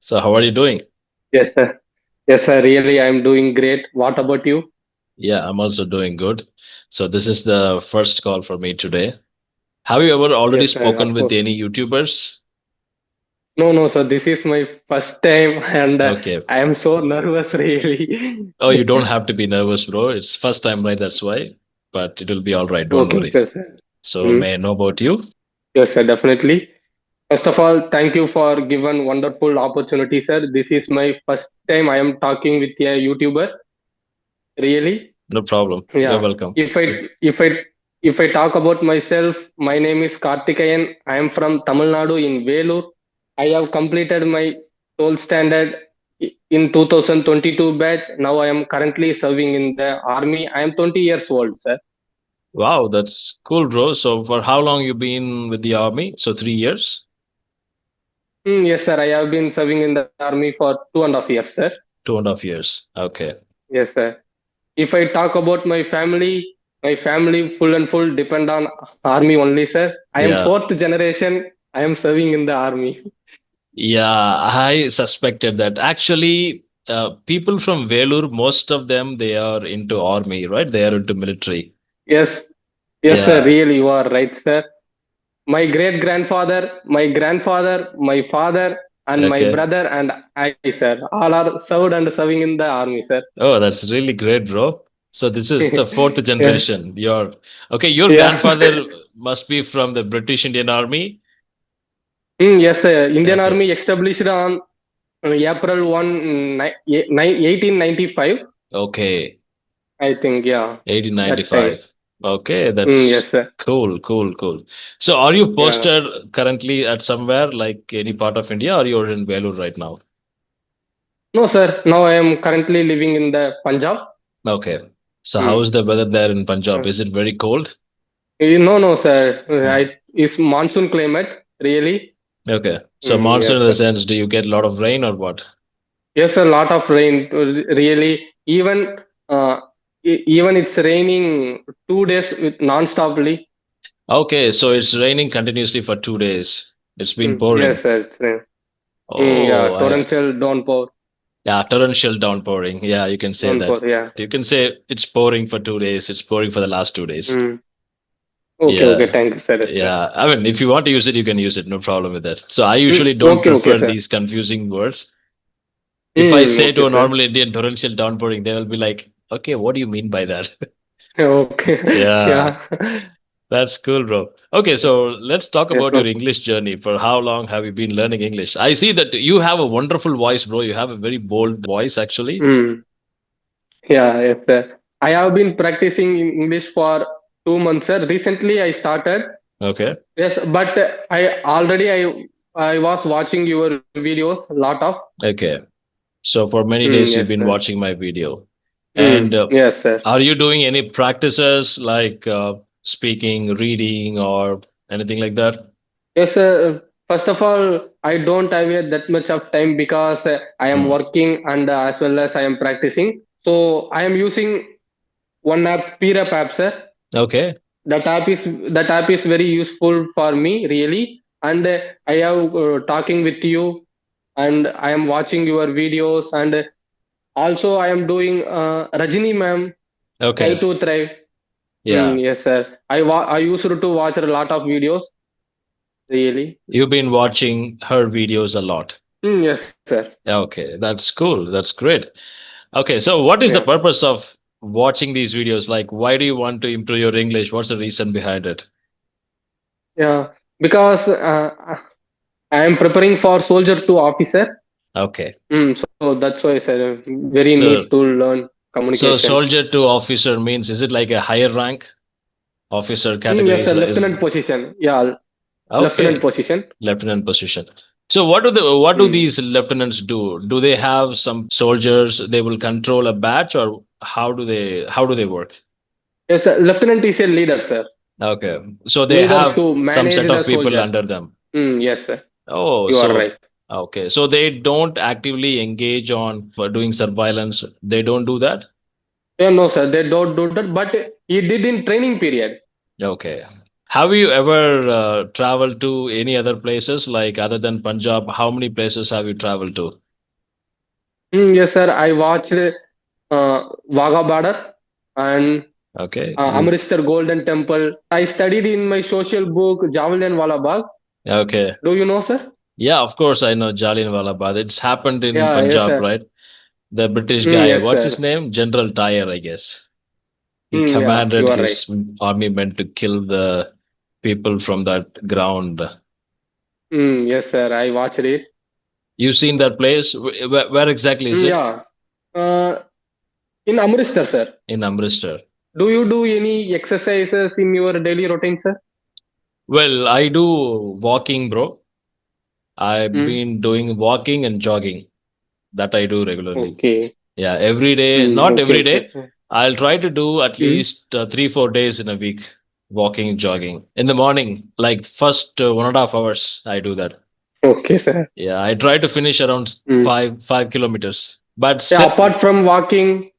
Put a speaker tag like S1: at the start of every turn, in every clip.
S1: So, how are you doing?
S2: Yes, sir. Yes, sir. Really, I'm doing great. What about you?
S1: Yeah, I'm also doing good. So, this is the first call for me today. Have you ever already
S2: Yes, sir.
S1: spoken
S2: Of
S1: with
S2: course.
S1: any YouTubers?
S2: No, no, sir. This is my first time, and
S1: Okay.
S2: I am so nervous, really.
S1: Oh, you don't have to be nervous, bro. It's first time, right? That's why. But it will be all right. Don't
S2: Okay,
S1: worry.
S2: okay, sir.
S1: So,
S2: Mm.
S1: may I know about you?
S2: Yes, sir. Definitely. First of all, thank you for given wonderful opportunity, sir. This is my first time I am talking with a YouTuber. Really.
S1: No problem. You're
S2: Yeah.
S1: welcome.
S2: If I talk about myself, my name is Karthikeyan. I am from Tamil Nadu in Velur. I have completed my 12th standard in 2022 batch. Now I am currently serving in the army. I am 20 years old, sir.
S1: Wow, that's cool, bro. So, for how long you been with the army? So, 3 years?
S2: Yes, sir. I have been serving in the army for 2.5 years, sir.
S1: 2.5 years. Okay.
S2: Yes, sir. If I talk about my family full and full depend on army only, sir. I am
S1: Yeah.
S2: fourth generation. I am serving in the army.
S1: Yeah, I suspected that. Actually, people from Velur, most of them, they are into army, right? They are into military.
S2: Yes, yes, sir.
S1: Yeah.
S2: Really, you are right, sir. My great grandfather, my father, and my
S1: Okay.
S2: brother and I, sir, all are served and serving in the army, sir.
S1: Oh, that's really great, bro. So this is the fourth
S2: Yeah,
S1: generation. Your okay, your
S2: yeah.
S1: grandfather must be from the British Indian Army.
S2: Yes, sir. Indian
S1: Okay.
S2: Army established on April 1, 1895.
S1: Okay.
S2: I think, yeah, that time.
S1: 1895. Okay, that's
S2: Yes, sir.
S1: cool, cool, cool. So are you
S2: Yeah.
S1: posted currently at somewhere like any part of India or you're in Velur right now?
S2: No, sir. Now I am currently living in the Punjab.
S1: Okay. So
S2: Mm.
S1: how's the weather there in Punjab? Is it very cold?
S2: No, no, sir.
S1: Hmm.
S2: It's monsoon climate, really.
S1: Okay. So monsoon
S2: Yes,
S1: in the
S2: sir.
S1: sense, do you get a lot of rain or what?
S2: Yes, a lot of rain. Really, uh, even it's raining 2 days with non-stoply.
S1: Okay, so it's raining continuously for 2 days. It's been
S2: Yes,
S1: pouring.
S2: sir. Yeah,
S1: Oh,
S2: torrential downpour.
S1: yeah, torrential downpouring. Yeah, you can say that.
S2: Downpour. Yeah.
S1: You can say it's pouring for 2 days. It's pouring for the last 2 days.
S2: Mm. Okay, okay.
S1: Yeah.
S2: Thank you, sir. Yes, sir.
S1: Yeah. I mean, if you want to use it, you can use it. No problem with that. So I usually don't
S2: Okay, okay,
S1: prefer
S2: sir.
S1: these confusing words. If I say to
S2: Okay,
S1: a
S2: sir.
S1: normal Indian torrential downpouring, they will be like, okay, what do you mean by that?
S2: Okay.
S1: Yeah.
S2: Yeah.
S1: That's cool, bro. Okay, so let's talk
S2: Yes,
S1: about your
S2: no.
S1: English journey. For how long have you been learning English? I see that you have a wonderful voice, bro. You have a very bold voice, actually.
S2: Mm. Yeah, yes, sir. I have been practicing in English for 2 months, sir. Recently, I started.
S1: Okay.
S2: Yes, but I was watching your videos a lot of.
S1: Okay. So for many days, you've
S2: Yes,
S1: been
S2: sir.
S1: watching my video. And
S2: Yes, sir.
S1: are you doing any practices like speaking, reading, or anything like that?
S2: Yes, sir. First of all, I don't have that much of time because I am
S1: Hmm.
S2: working and as well as I am practicing. So I am using one app, PREP app, sir.
S1: Okay.
S2: That app is very useful for me, really. And I have talking with you, and I am watching your videos, and also I am doing Rajini ma'am, Try
S1: Okay.
S2: to Thrive.
S1: Yeah.
S2: Yes, sir. I used to watch a lot of videos, really.
S1: You've been watching her videos a lot.
S2: Yes, sir.
S1: Okay. That's cool. That's great. Okay, so what is the
S2: Yeah,
S1: purpose of watching these videos? Like, why do you want to improve your English? What's the reason behind it?
S2: yeah. Because I am preparing for soldier to officer.
S1: Okay,
S2: So that's why, sir. Very
S1: so
S2: need to learn communication.
S1: soldier to officer means is it like a higher rank officer
S2: Yes,
S1: categories?
S2: sir.
S1: Is
S2: Lieutenant position. Yeah, lieutenant
S1: okay,
S2: position.
S1: lieutenant position. So what do
S2: Mm.
S1: these lieutenants do? Do they have some soldiers they will control a batch, or how do they work?
S2: Yes, sir. Lieutenant is a leader, sir.
S1: Okay, so they
S2: Leader
S1: have
S2: to
S1: some
S2: manage
S1: set
S2: the
S1: of people
S2: soldier.
S1: under them.
S2: Yes, sir.
S1: Oh,
S2: You are
S1: so
S2: right.
S1: okay. So they don't actively engage on for doing surveillance. They don't do that?
S2: Yeah, no, sir. They don't do that. But he did in training period.
S1: Okay. Have you ever traveled to any other places like other than Punjab? How many places have you traveled to?
S2: Yes, sir. I watched Wagah Border and
S1: Okay.
S2: Amritsar Golden Temple. I studied in my social book Javelin Wala Bagh.
S1: Okay.
S2: Do you know, sir?
S1: Yeah, of course I know Jallianwala Bagh. It's happened in
S2: Yeah, yes,
S1: Punjab,
S2: sir.
S1: right? The British guy,
S2: Yes,
S1: what's his
S2: sir.
S1: name? General Tyre, I guess. He
S2: Yeah,
S1: commanded
S2: you are right.
S1: his army men to kill the people from that ground.
S2: Yes, sir. I watched it.
S1: You seen that place? Where exactly is it?
S2: Yeah. Uh, in Amritsar, sir.
S1: In Amritsar.
S2: Do you do any exercises in your daily routine, sir?
S1: Well, I do walking, bro. I've
S2: Mm,
S1: been doing walking and jogging. That I do regularly.
S2: okay.
S1: Yeah, every day, not
S2: Okay,
S1: every day.
S2: sir.
S1: I'll try to do at
S2: Mm,
S1: least 3, 4 days in a week, walking, jogging. In the morning, like first 1.5 hours, I do that.
S2: okay, sir.
S1: Yeah, I try to finish around
S2: Mm.
S1: 5 kilometers. But
S2: Yeah,
S1: still,
S2: apart from walking,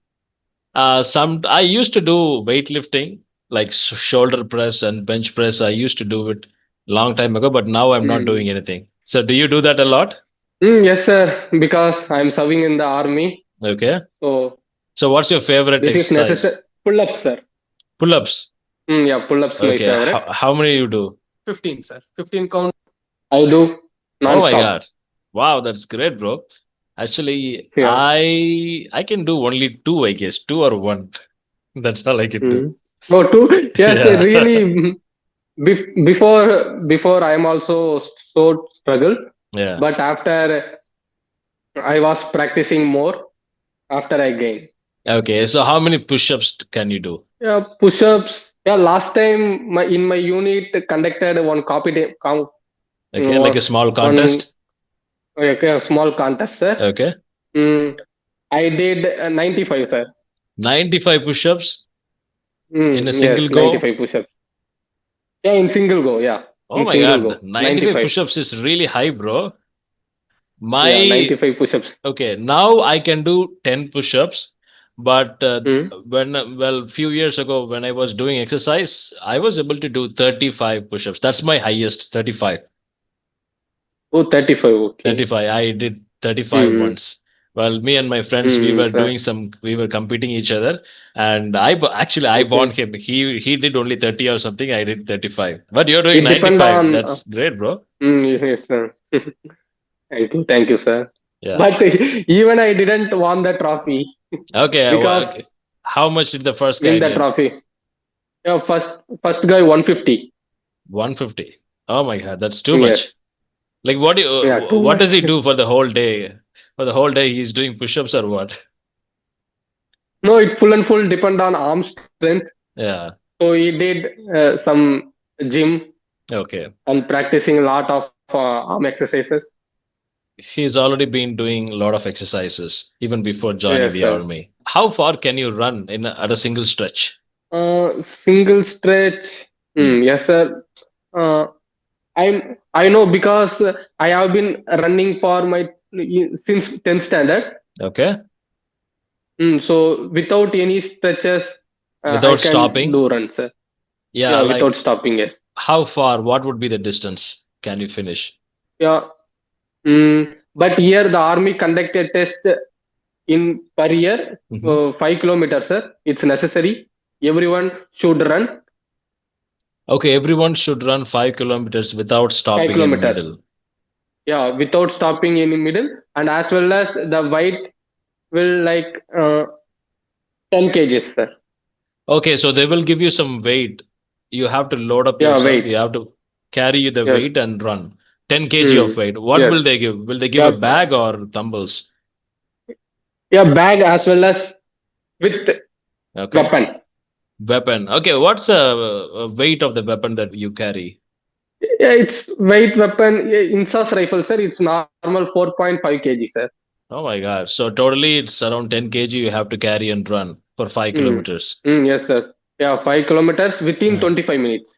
S1: some I used to do weightlifting, like shoulder press and bench press. I used to do it long time ago, but now I'm not
S2: mm,
S1: doing anything. So, do you do that a lot?
S2: yes, sir. Because I'm serving in the army,
S1: Okay.
S2: so
S1: So, what's your favorite
S2: this is
S1: exercise?
S2: necessary. Pull-ups, sir.
S1: Pull-ups.
S2: Yeah, pull-ups my
S1: Okay.
S2: favorite.
S1: How many you do?
S2: 15, sir. 15 count. I do
S1: Oh my
S2: non-stop.
S1: God. Wow, that's great, bro. Actually,
S2: Yeah.
S1: I can do only two, I guess, two or one. That's all I can do.
S2: Mm. Oh, two. Yes,
S1: Yeah.
S2: really. Before I am also so struggle,
S1: Yeah.
S2: but after I was practicing more after I gained.
S1: Okay. So how many push-ups can you do?
S2: Yeah, push-ups. Yeah, last time my unit conducted one
S1: Okay, like a small
S2: one
S1: contest.
S2: okay, a small contest, sir.
S1: Okay.
S2: Mm, I did 95, sir.
S1: 95 push-ups in a single
S2: Yes,
S1: go.
S2: 95 push-ups. Yeah, in single go. Yeah,
S1: Oh
S2: in
S1: my
S2: single
S1: God.
S2: go.
S1: 95
S2: 95.
S1: push-ups is really high, bro.
S2: Yeah,
S1: My
S2: 95 push-ups.
S1: Okay, now I can do 10 push-ups, but
S2: Mm.
S1: well, few years ago when I was doing exercise, I was able to do 35 push-ups. That's my highest, 35.
S2: Oh, 35. Okay.
S1: 35. I did 35
S2: Mm.
S1: once. Well, me and my friends,
S2: Sir.
S1: we were competing each other, and actually I won
S2: Okay.
S1: him. He did only 30 or something. I did 35. But you're doing
S2: It depend
S1: 95.
S2: on.
S1: That's great, bro.
S2: Yes, sir. Thank you, sir.
S1: Yeah.
S2: But even I didn't won the trophy
S1: Okay.
S2: because
S1: Okay. How much did the first
S2: win
S1: guy
S2: the
S1: get?
S2: trophy. Yeah, first guy 150.
S1: 150. Oh my God, that's too much.
S2: Yes.
S1: Like,
S2: Yeah, too
S1: what
S2: much.
S1: does he do for the whole day? For the whole day, he's doing push-ups or what?
S2: No, it full and full depend on arm strength.
S1: Yeah.
S2: So he did some gym
S1: Okay.
S2: and practicing a lot of arm exercises.
S1: He's already been doing a lot of exercises even before joining
S2: Yes,
S1: the
S2: sir.
S1: army. How far can you run at a single stretch?
S2: Single stretch.
S1: Hmm.
S2: Yes, sir. Uh, I know because I have been running for my since 10th standard.
S1: Okay.
S2: So without any stretches, I
S1: Without
S2: can
S1: stopping?
S2: do runs.
S1: Yeah,
S2: Yeah, without
S1: like
S2: stopping. Yes.
S1: how far? What would be the distance? Can you finish?
S2: Yeah. But here the army conducted test in per year,
S1: Hmm.
S2: 5 kilometers. Sir. It's necessary. Everyone should run
S1: Okay, everyone should run 5 kilometers without
S2: five
S1: stopping in
S2: kilometers.
S1: middle.
S2: Yeah, without stopping in the middle, and as well as the weight will like 10 kgs, sir.
S1: Okay, so they will give you some weight. You have to load up
S2: Yeah,
S1: yourself. You
S2: weight.
S1: have to carry the
S2: Yes.
S1: weight and run. 10 kg of weight. What will
S2: Yes.
S1: they give? Will they give a
S2: Yeah,
S1: bag or tumbles?
S2: yeah, bag as well as with
S1: Okay.
S2: weapon.
S1: Weapon. Okay, what's the weight of the weapon that you carry?
S2: Yeah, it's weight weapon. Yeah, Insas rifle, sir. It's normal 4.5 kg, sir.
S1: Oh my God. So totally it's around 10 kg you have to carry and run for 5
S2: Mm.
S1: kilometers.
S2: Yes, sir. Yeah, 5 kilometers within
S1: Mm.
S2: 25 minutes.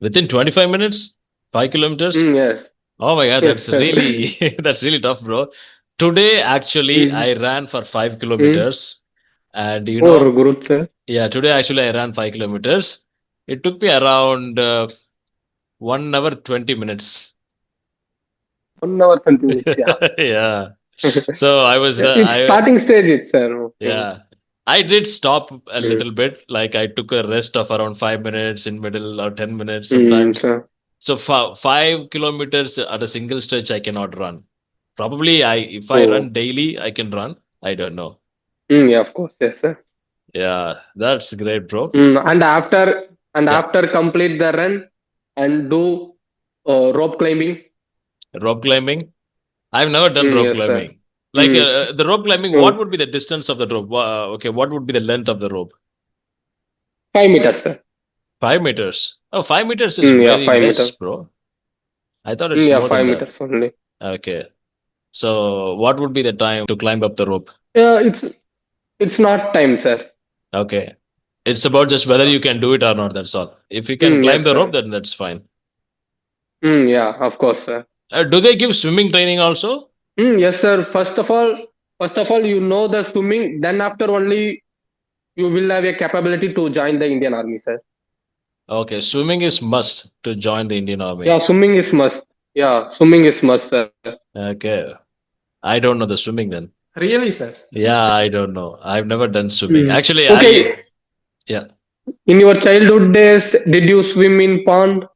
S1: Within 25 minutes? 5 kilometers?
S2: Yes.
S1: Oh my God,
S2: Yes,
S1: that's
S2: sir.
S1: really that's really tough, bro. Today actually
S2: mm.
S1: I ran for 5
S2: Mm.
S1: kilometers and
S2: Oh, good, sir.
S1: yeah, today actually I ran 5 kilometers. It took me around 1 hour 20 minutes.
S2: 1 hour 20 minutes. Yeah.
S1: Yeah. So I was
S2: Yeah, it's starting stage, it's sir. Okay.
S1: yeah. I did stop a
S2: Mm.
S1: little bit. Like I took a rest of around 5 minutes in middle or 10 minutes sometimes.
S2: Sir.
S1: So 5 kilometers at a single stretch, I cannot run. Probably if I
S2: Oh.
S1: run daily, I can run. I don't know.
S2: Yeah, of course. Yes, sir.
S1: Yeah, that's great, bro.
S2: And
S1: Yeah,
S2: after complete the run and do rope climbing.
S1: rope climbing. I've never done rope
S2: Yes, sir.
S1: climbing. Like
S2: Mm.
S1: the rope climbing, what
S2: Oh,
S1: would be the distance of the rope? Okay, what would be the length of the rope?
S2: 5 meters, sir.
S1: 5 meters. Oh, 5 meters is
S2: Yeah,
S1: very
S2: 5 meters.
S1: less, bro. I thought it's
S2: Yeah,
S1: more than
S2: five
S1: that.
S2: meters only.
S1: Okay. So what would be the time to climb up the rope?
S2: Yeah, it's not time, sir.
S1: Okay. It's about just whether you can do it or not. That's all. If you can climb
S2: Yes,
S1: the rope,
S2: sir.
S1: then that's fine.
S2: Yeah, of course, sir.
S1: Do they give swimming training also?
S2: Yes, sir. First of all, you know the swimming. Then after only you will have a capability to join the Indian Army, sir.
S1: Okay, swimming is must to join the Indian
S2: Yeah,
S1: Army.
S2: swimming is must. Yeah, swimming is must, sir.
S1: Okay. I don't know the swimming then.
S3: Really, sir?
S1: Yeah, I don't know. I've never done swimming.
S2: Mm.
S1: Actually,
S2: Okay.
S1: yeah.
S2: In your childhood days, did you swim in pond?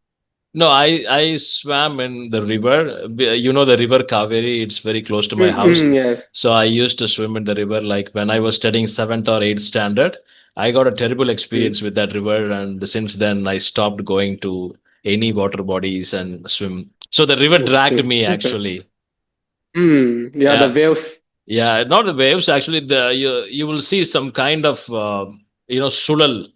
S1: No, I swam in the river. You know the river Kaveri, it's very close to my house.
S2: Yes.
S1: So I used to swim in the river like when I was studying seventh or eighth standard. I got a terrible
S2: Mm.
S1: experience with that river, and since then I stopped going to any water bodies and swim. So the river dragged
S2: Okay.
S1: me actually.
S2: Yeah, the
S1: Yeah,
S2: waves.
S1: yeah, not the waves. Actually, the you will see some kind of sulal.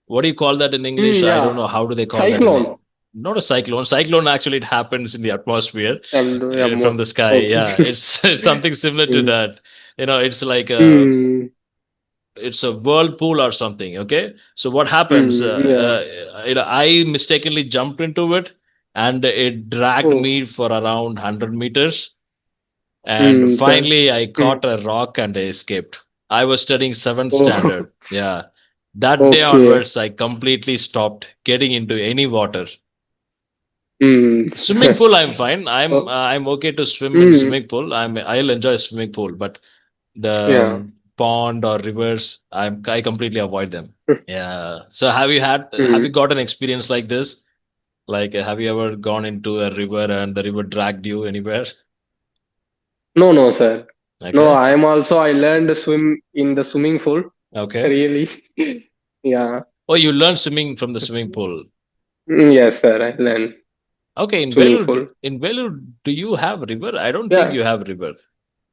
S1: What do you call that in English? I don't
S2: Yeah.
S1: know. How do they call that in it?
S2: Cyclone.
S1: Not a cyclone. Cyclone actually it happens in the atmosphere
S2: Yeah,
S1: from
S2: more.
S1: the sky.
S2: Okay.
S1: Yeah, it's it's something similar to
S2: Mm.
S1: that. It's like
S2: Mm.
S1: it's a whirlpool or something. Okay, so what happens?
S2: Yeah.
S1: I mistakenly jumped into it, and it dragged
S2: Oh.
S1: me for around 100 meters. And
S2: Sir.
S1: finally, I
S2: Mm.
S1: caught a rock and I escaped. I was studying seventh
S2: Oh.
S1: standard. Yeah. That day
S2: Okay.
S1: onwards, I completely stopped getting into any water.
S2: Mm.
S1: Swimming pool, I'm fine. I'm
S2: Oh.
S1: I'm okay to swim in
S2: Mm.
S1: swimming pool. I'll enjoy swimming pool, but the
S2: Yeah.
S1: pond or rivers, I completely avoid them. Yeah. So have you
S2: Mm.
S1: got an experience like this? Like, have you ever gone into a river and the river dragged you anywhere?
S2: No, no, sir. No,
S1: Okay.
S2: I learned to swim in the swimming pool.
S1: Okay.
S2: Really. Yeah.
S1: Oh, you learned swimming from the swimming pool.
S2: Yes, sir. I learned
S1: Okay,
S2: swimming pool.
S1: In Vellore, do you have river? I don't think
S2: Yeah.
S1: you have river.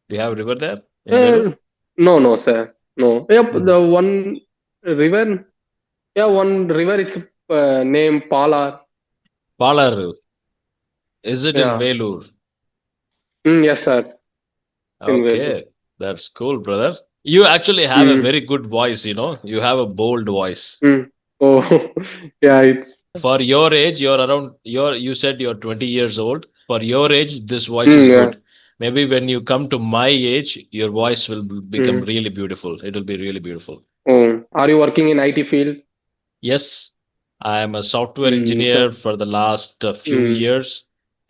S1: Do you have river there in Vellore?
S2: Uh, no, no, sir. No. Yep.
S1: Hmm.
S2: The one river. Yeah, one river. It's named Pala.
S1: Palar, is it in
S2: Yeah.
S1: Vellore?
S2: Yes, sir. In Velu.
S1: Okay, that's cool, brother. You actually have a
S2: Mm.
S1: very good voice, you know. You have a bold voice.
S2: Mm. Oh, yeah. It's.
S1: For your age, you said you're 20 years old. For your age, this voice is
S2: Yeah.
S1: good. Maybe when you come to my age, your voice will become
S2: Mm.
S1: really beautiful. It will be really beautiful.
S2: Oh, are you working in IT field?
S1: Yes, I am a software engineer
S2: So.
S1: for the last few
S2: Mm.
S1: years,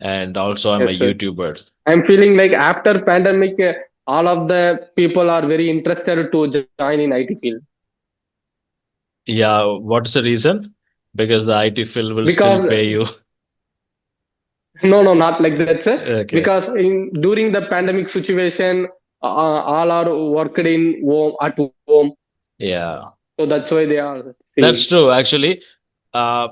S1: and also I'm a
S2: Yes, sir.
S1: YouTuber.
S2: I'm feeling like after pandemic, all of the people are very interested to join in IT field
S1: Yeah, what's the reason? Because the IT field will still
S2: because
S1: pay you.
S2: no, no, not like that, sir.
S1: Okay.
S2: Because in during the pandemic situation, all are worked in home at home,
S1: Yeah,
S2: so that's why they are
S1: that's
S2: seeing.
S1: true. Actually, uh,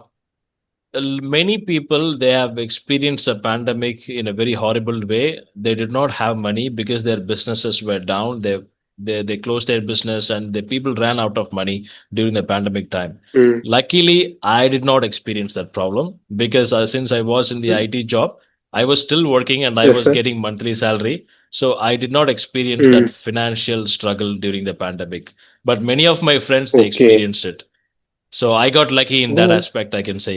S1: many people they have experienced a pandemic in a very horrible way. They did not have money because their businesses were down. They closed their business and the people ran out of money during the pandemic time.
S2: Mm.
S1: Luckily, I did not experience that problem because since I was in the
S2: Mm.
S1: IT job, I was still working and I
S2: Yes,
S1: was
S2: sir.
S1: getting monthly salary. So I did not experience that
S2: Mm.
S1: financial struggle during the pandemic. But many of my friends they
S2: Okay.
S1: experienced it. So I got lucky in that
S2: Oh.
S1: aspect, I can say.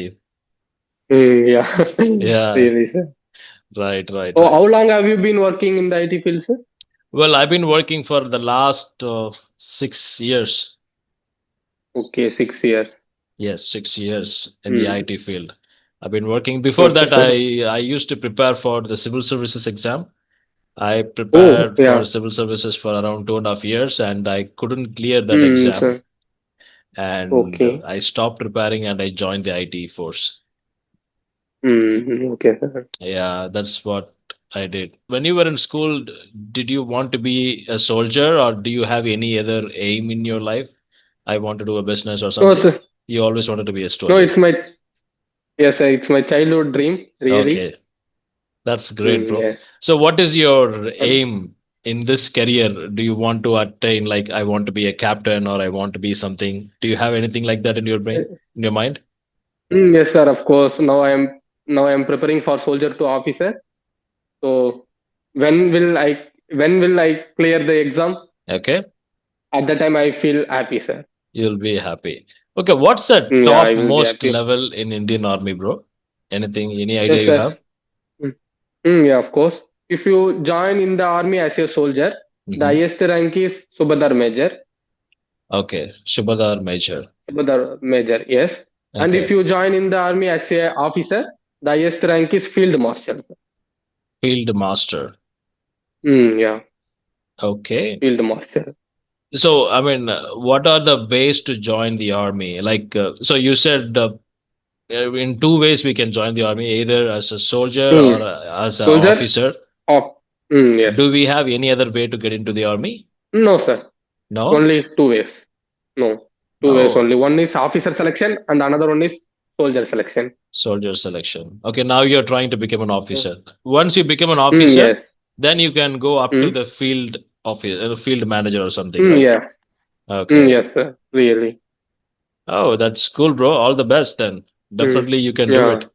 S2: Yeah.
S1: Yeah,
S2: Really, sir.
S1: right, right,
S2: Oh,
S1: right.
S2: how long have you been working in the IT field, sir?
S1: Well, I've been working for the last 6 years.
S2: Okay, 6 years.
S1: Yes, 6 years in the
S2: Hmm.
S1: IT field. I've been working. Before
S2: Okay,
S1: that,
S2: sir.
S1: I used to prepare for the civil services exam. I
S2: Oh,
S1: prepared for
S2: yeah.
S1: civil services for around 2.5 years, and I couldn't clear that
S2: Hmm,
S1: exam.
S2: sir.
S1: And
S2: Okay.
S1: I stopped preparing and I joined the IT force.
S2: Okay, sir.
S1: Yeah, that's what I did. When you were in school, did you want to be a soldier or do you have any other aim in your life? I want to do a business or
S2: No,
S1: something.
S2: sir.
S1: You always wanted to be a
S2: No,
S1: soldier.
S2: it's my yes, sir. It's my childhood dream, really.
S1: Okay, that's great, bro.
S2: Yes.
S1: So, what is your
S2: And,
S1: aim in this career? Do you want to attain, like, I want to be a captain or I want to be something? Do you have anything like that in your brain, in your mind?
S2: yes, sir. Of course. Now I am preparing for soldier to officer. So when will I clear the exam?
S1: Okay,
S2: At that time, I feel happy, sir.
S1: you'll be happy. Okay, what's the
S2: Yeah, I
S1: top
S2: will be
S1: most
S2: happy.
S1: level in Indian Army, bro? Anything, any idea
S2: Yes,
S1: you
S2: sir.
S1: have?
S2: Mm. Yeah, of course. If you join in the army as a soldier, the
S1: Hmm.
S2: highest rank is Subadar Major.
S1: Okay, Shubhadar Major.
S2: Subadar Major, yes. And if
S1: Okay,
S2: you join in the army as a officer, the highest rank is Field Marshal.
S1: Field Master.
S2: Yeah,
S1: Okay.
S2: Field Marshal.
S1: So, I mean, what are the ways to join the army? Like, so you said in two ways we can join the army, either as a soldier
S2: Mm.
S1: or as an
S2: Soldier?
S1: officer.
S2: Yes.
S1: Do we have any other way to get into the army?
S2: No, sir.
S1: No?
S2: Only two ways. No, two ways
S1: Oh,
S2: only. One is officer selection and another one is soldier selection.
S1: soldier selection. Okay, now you're trying to become an officer. Once you become an officer,
S2: Yes.
S1: then you can go up to
S2: Mm.
S1: the field office, field manager or something, right?
S2: Yeah.
S1: Okay.
S2: Yes, sir. Really.
S1: Oh, that's cool, bro. All the best then.
S2: Mm.
S1: Definitely you can do
S2: Yeah.
S1: it.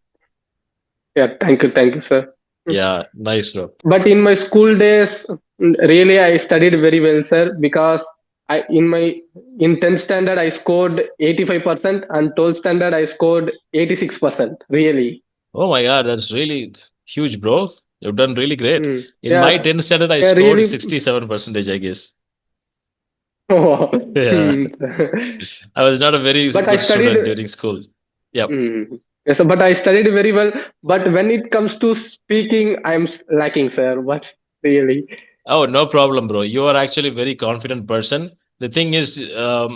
S2: Yeah. Thank you, sir. Mm.
S1: Yeah, nice, bro.
S2: But in my school days, really, I studied very well, sir, because in 10th standard I scored 85% and 12th standard I scored 86%. Really.
S1: Oh my God, that's really huge, bro. You've done really great. In my
S2: Yeah.
S1: 10th standard, I
S2: Yeah.
S1: scored
S2: Really.
S1: 67 percentage, I guess.
S2: Oh.
S1: Yeah. I was not a very
S2: But I
S1: good student
S2: studied.
S1: during school. Yep.
S2: Yes, but I studied very well. But when it comes to speaking, I'm lacking, sir. But really.
S1: Oh, no problem, bro. You are actually a very confident person. The thing is,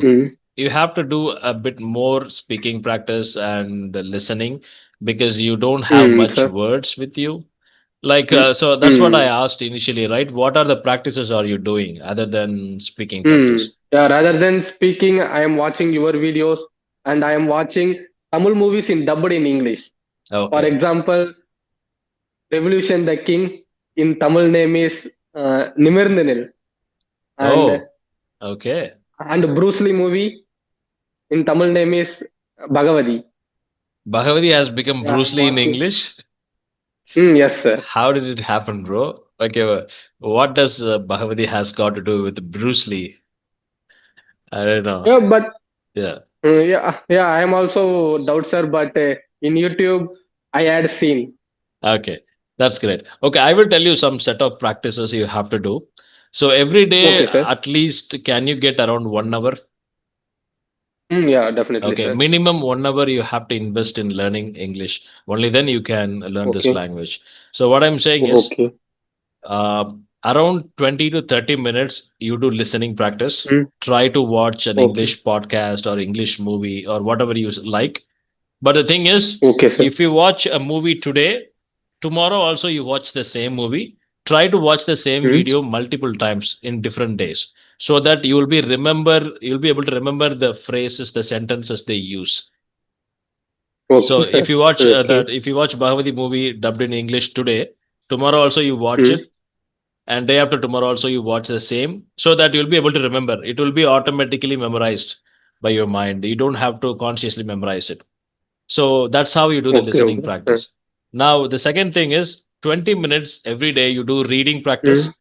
S2: Mm,
S1: you have to do a bit more speaking practice and listening because you don't have much
S2: sir.
S1: words with you. Like,
S2: Mm,
S1: so that's what I
S2: mm,
S1: asked initially, right? What are the practices are you doing other than speaking practice?
S2: Yeah, rather than speaking, I am watching your videos and I am watching Tamil movies in dubbed in English. For
S1: Okay.
S2: example, Revolution the King in Tamil name is Nimirnanil, and
S1: Oh, okay.
S2: Bruce Lee movie in Tamil name is Bhagavati.
S1: Bhagavati has become
S2: Yeah,
S1: Bruce
S2: I'm
S1: Lee in
S2: watching.
S1: English.
S2: Yes, sir.
S1: How did it happen, bro? Okay, what does Bhagavati has got to do with Bruce Lee? I don't know.
S2: Yeah, but
S1: Yeah.
S2: yeah, I am also doubt, sir. But in YouTube, I had seen.
S1: Okay. That's great. Okay, I will tell you some set of practices you have to do. So every day,
S2: Okay, sir.
S1: at least, can you get around 1 hour?
S2: Yeah, definitely,
S1: Okay,
S2: sir.
S1: minimum 1 hour you have to invest in learning English. Only then you can learn this
S2: Okay.
S1: language. So what I'm saying is,
S2: Okay.
S1: uh, around 20 to 30 minutes, you do listening practice.
S2: Mm,
S1: Try to watch an
S2: okay.
S1: English podcast or English movie or whatever you like. But the thing is,
S2: Okay, sir.
S1: if you watch a movie today, tomorrow also you watch the same movie. Try to watch the same
S2: Mm,
S1: video multiple times in different days so that you'll be able to remember the phrases, the sentences they use. So
S2: okay, sir. Okay.
S1: if you watch Bhagavati movie dubbed in English today, tomorrow also you watch
S2: Mm,
S1: it, and day after tomorrow also you watch the same, so that you'll be able to remember. It will be automatically memorized by your mind. You don't have to consciously memorize it. So that's how you do the
S2: okay.
S1: listening
S2: Okay.
S1: practice. Now the second thing is 20 minutes every day you do reading
S2: Mm,
S1: practice.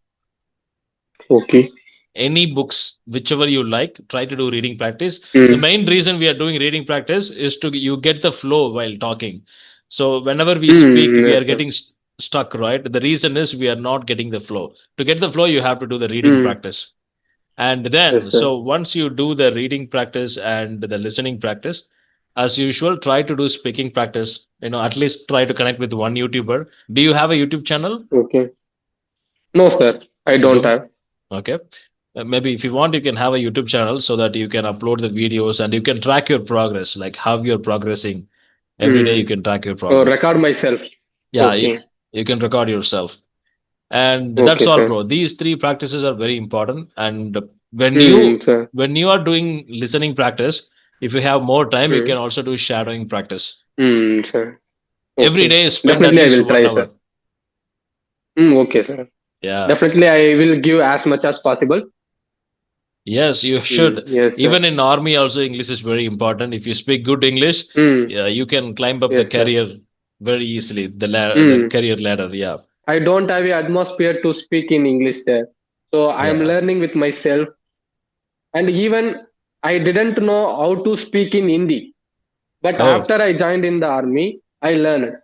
S2: okay.
S1: Any books, whichever you like, try to do reading practice. The
S2: Mm,
S1: main reason we are doing reading practice is to you get the flow while talking. So whenever we speak we are
S2: yes, sir.
S1: getting stuck, right? The reason is we are not getting the flow. To get the flow you have to do the reading
S2: Mm,
S1: practice. And then
S2: yes, sir.
S1: so once you do the reading practice and the listening practice, as usual, try to do speaking practice. At least try to connect with one YouTuber. Do you have a YouTube channel?
S2: Okay. No, sir. I
S1: You
S2: don't
S1: don't?
S2: have.
S1: Okay. Maybe if you want, you can have a YouTube channel so that you can upload the videos and you can track your progress, like how you're progressing. Every day you
S2: Mm.
S1: can track your
S2: Oh,
S1: progress.
S2: record myself.
S1: Yeah,
S2: Okay.
S1: you can record yourself. And that's
S2: Okay,
S1: all,
S2: sir.
S1: bro. These three practices are very important. And when
S2: Mm,
S1: you
S2: sir.
S1: when you are doing listening practice, if you have more time, you can
S2: Mm,
S1: also do shadowing practice.
S2: sir.
S1: Every
S2: Okay.
S1: day, spend at
S2: Definitely, I
S1: least
S2: will
S1: one
S2: try, sir.
S1: hour.
S2: Okay, sir.
S1: Yeah.
S2: Definitely, I will give as much as possible.
S1: Yes, you should.
S2: Yes, sir.
S1: Even in army, also English is very important. If you speak good English,
S2: Mm,
S1: yeah, you can climb up the
S2: yes, sir.
S1: career very easily. The
S2: Mm.
S1: career ladder. Yeah,
S2: I don't have a atmosphere to speak in English there. So I am
S1: yeah.
S2: learning with myself. And even I didn't know how to speak in Hindi. But
S1: Oh,
S2: after I joined in the army, I learned.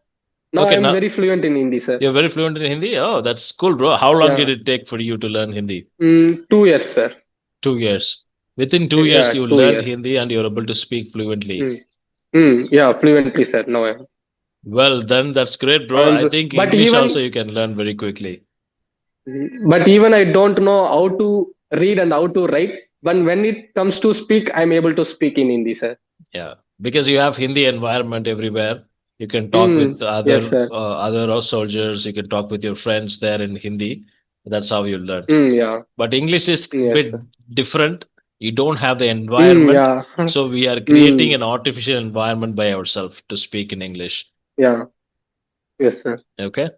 S2: Now I
S1: okay.
S2: am
S1: Now
S2: very fluent in Hindi, sir.
S1: you're very fluent in Hindi. Oh, that's cool, bro. How long did
S2: Yeah.
S1: it take for you to learn Hindi?
S2: 2 years, sir.
S1: 2 years. Within 2 years,
S2: Yeah,
S1: you
S2: two
S1: learned
S2: years.
S1: Hindi and you're able to speak fluently.
S2: Mm. Yeah, fluently, sir. Now I am.
S1: Well, then that's great, bro. I
S2: And,
S1: think
S2: but
S1: English also
S2: even
S1: you can learn very quickly.
S2: but even I don't know how to read and how to write. But when it comes to speak, I'm able to speak in Hindi, sir.
S1: Yeah, because you have Hindi environment everywhere. You can talk with
S2: Yes, sir.
S1: other soldiers. You can talk with your friends there in Hindi. That's how you learn.
S2: Yeah.
S1: But English is
S2: Yes,
S1: bit
S2: sir.
S1: different. You don't have the environment,
S2: Yeah.
S1: so we are creating
S2: mm,
S1: an artificial environment by ourselves to speak in English.
S2: yeah. Yes, sir.
S1: Okay.